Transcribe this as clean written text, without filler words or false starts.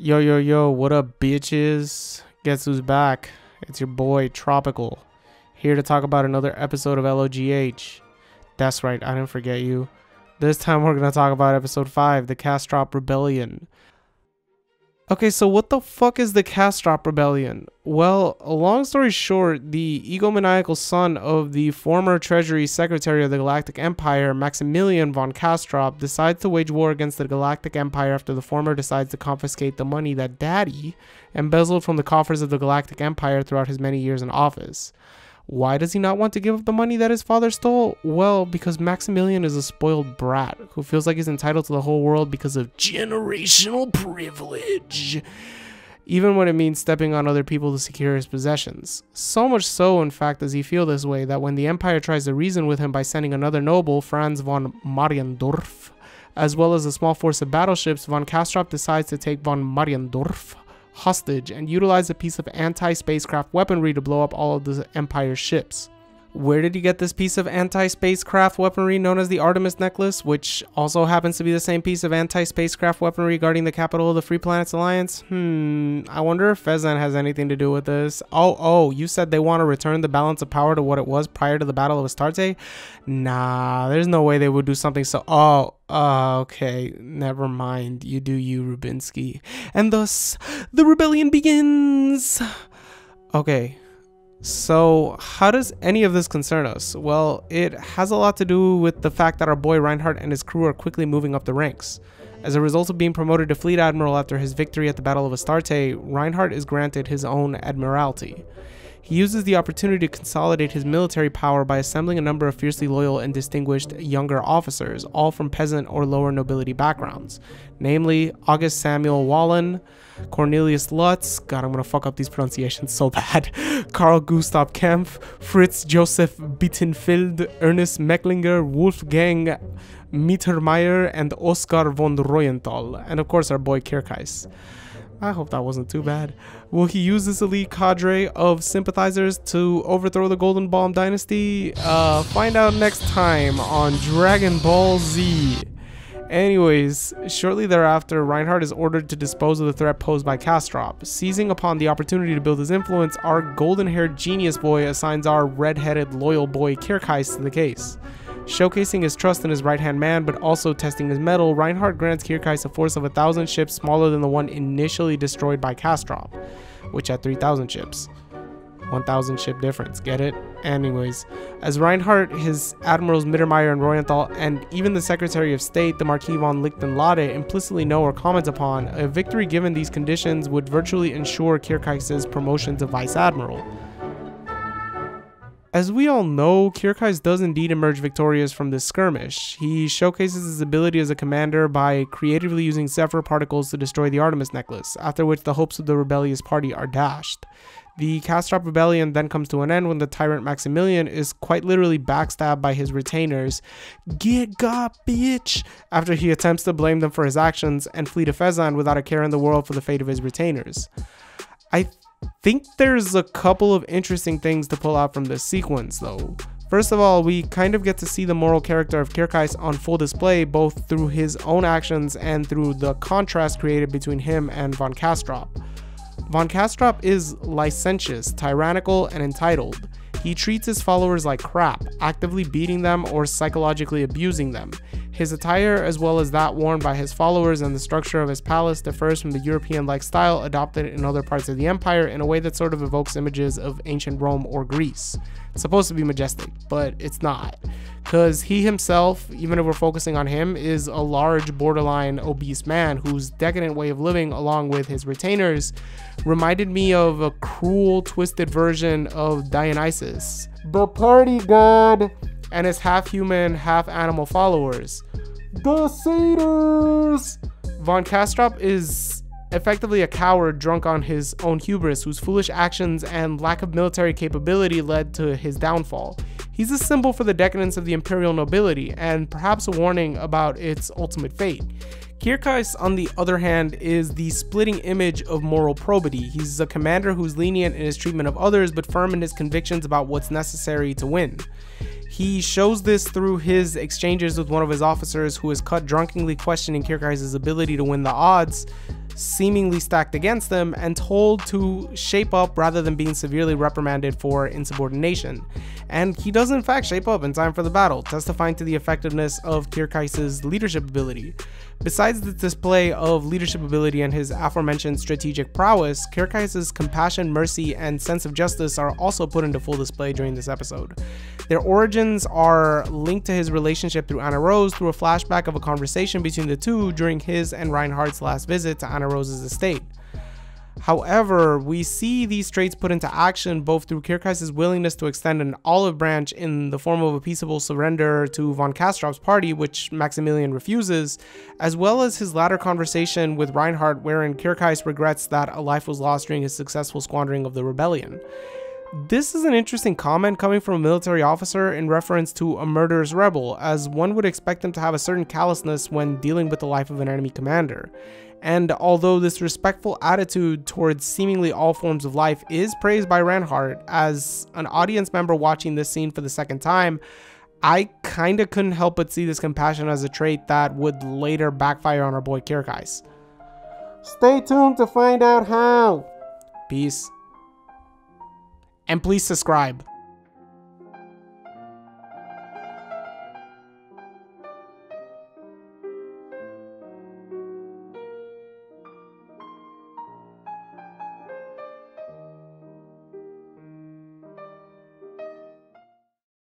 Yo, yo, yo, what up, bitches? Guess who's back? It's your boy, Tropical, here to talk about another episode of LOGH. That's right, I didn't forget you. This time we're going to talk about episode 5, the Castrop Rebellion. Okay, so what the fuck is the Castrop Rebellion? Well, long story short, the egomaniacal son of the former Treasury Secretary of the Galactic Empire, Maximillian Von Castrop, decides to wage war against the Galactic Empire after the former decides to confiscate the money that Daddy embezzled from the coffers of the Galactic Empire throughout his many years in office. Why does he not want to give up the money that his father stole? Well, because Maximillian is a spoiled brat who feels like he's entitled to the whole world because of generational privilege, even when it means stepping on other people to secure his possessions. So much so, in fact, does he feel this way that when the Empire tries to reason with him by sending another noble, Franz von Mariendorf, as well as a small force of battleships, Von Castrop decides to take von Mariendorf hostage and utilize a piece of anti-spacecraft weaponry to blow up all of the Empire's ships. Where did he get this piece of anti-spacecraft weaponry known as the Artemis necklace, which also happens to be the same piece of anti-spacecraft weaponry guarding the capital of the Free Planets Alliance? I wonder if Fezan has anything to do with this. Oh, you said they want to return the balance of power to what it was prior to the Battle of Astarte? Nah, there's no way they would do something so... okay, never mind. You do you, Rubinsky. And thus, the rebellion begins! Okay. So, how does any of this concern us? Well, it has a lot to do with the fact that our boy Reinhardt and his crew are quickly moving up the ranks. As a result of being promoted to Fleet Admiral after his victory at the Battle of Astarte, Reinhardt is granted his own admiralty. He uses the opportunity to consolidate his military power by assembling a number of fiercely loyal and distinguished younger officers, all from peasant or lower nobility backgrounds, namely August Samuel Wallen, Cornelius Lutz, God, I'm gonna fuck up these pronunciations so bad, Carl Gustav Kempf, Fritz Joseph Bittenfeld, Ernest Mecklinger, Wolfgang Mittermeier, and Oskar von Royenthal, and of course our boy Kirchies. I hope that wasn't too bad. Will he use this elite cadre of sympathizers to overthrow the Golden Bomb dynasty? Find out next time on Dragon Ball Z. Anyways, shortly thereafter, Reinhardt is ordered to dispose of the threat posed by Castrop. Seizing upon the opportunity to build his influence, our golden-haired genius boy assigns our red-headed loyal boy Kirchies to the case. Showcasing his trust in his right-hand man, but also testing his mettle, Reinhardt grants Kirchies a force of 1,000 ships smaller than the one initially destroyed by Castrop, which had 3,000 ships. 1,000 ship difference, get it? Anyways, as Reinhardt, his admirals Mittermeier and Royenthal, and even the Secretary of State, the Marquis von Lichtenlade, implicitly know or comment upon, a victory given these conditions would virtually ensure Kirchies' promotion to Vice Admiral. As we all know, Kirchies does indeed emerge victorious from this skirmish. He showcases his ability as a commander by creatively using Zephyr particles to destroy the Artemis necklace, after which the hopes of the rebellious party are dashed. The Castrop Rebellion then comes to an end when the tyrant Maximilian is quite literally backstabbed by his retainers, "Get got, bitch!" after he attempts to blame them for his actions and flee to Fezan without a care in the world for the fate of his retainers. I think there's a couple of interesting things to pull out from this sequence though. First of all, we kind of get to see the moral character of Kirchies on full display, both through his own actions and through the contrast created between him and Von Castrop. Von Castrop is licentious, tyrannical, and entitled. He treats his followers like crap, actively beating them or psychologically abusing them. His attire, as well as that worn by his followers and the structure of his palace, differs from the European-like style adopted in other parts of the empire in a way that sort of evokes images of ancient Rome or Greece. It's supposed to be majestic, but it's not. Because he himself, even if we're focusing on him, is a large, borderline obese man whose decadent way of living, along with his retainers, reminded me of a cruel, twisted version of Dionysus, the party god, and his half-human, half-animal followers, the satyrs. Von Castrop is effectively a coward drunk on his own hubris, whose foolish actions and lack of military capability led to his downfall. He's a symbol for the decadence of the imperial nobility, and perhaps a warning about its ultimate fate. Kirchies, on the other hand, is the splitting image of moral probity. He's a commander who's lenient in his treatment of others, but firm in his convictions about what's necessary to win. He shows this through his exchanges with one of his officers, who is caught drunkenly questioning Kirchies' ability to win the odds, seemingly stacked against them and told to shape up rather than being severely reprimanded for insubordination. And he does in fact shape up in time for the battle, testifying to the effectiveness of Kirchies' leadership ability. Besides the display of leadership ability and his aforementioned strategic prowess, Kirchies' compassion, mercy, and sense of justice are also put into full display during this episode. Their origins are linked to his relationship through Anna Rose through a flashback of a conversation between the two during his and Reinhardt's last visit to Anna Rose's estate. However, we see these traits put into action both through Kirchies' willingness to extend an olive branch in the form of a peaceable surrender to Von Castrop's party, which Maximillian refuses, as well as his latter conversation with Reinhardt wherein Kirchies regrets that a life was lost during his successful squandering of the rebellion. This is an interesting comment coming from a military officer in reference to a murderous rebel, as one would expect them to have a certain callousness when dealing with the life of an enemy commander. And although this respectful attitude towards seemingly all forms of life is praised by Reinhardt, as an audience member watching this scene for the second time, I kinda couldn't help but see this compassion as a trait that would later backfire on our boy Kirchies. Stay tuned to find out how. Peace. And please subscribe.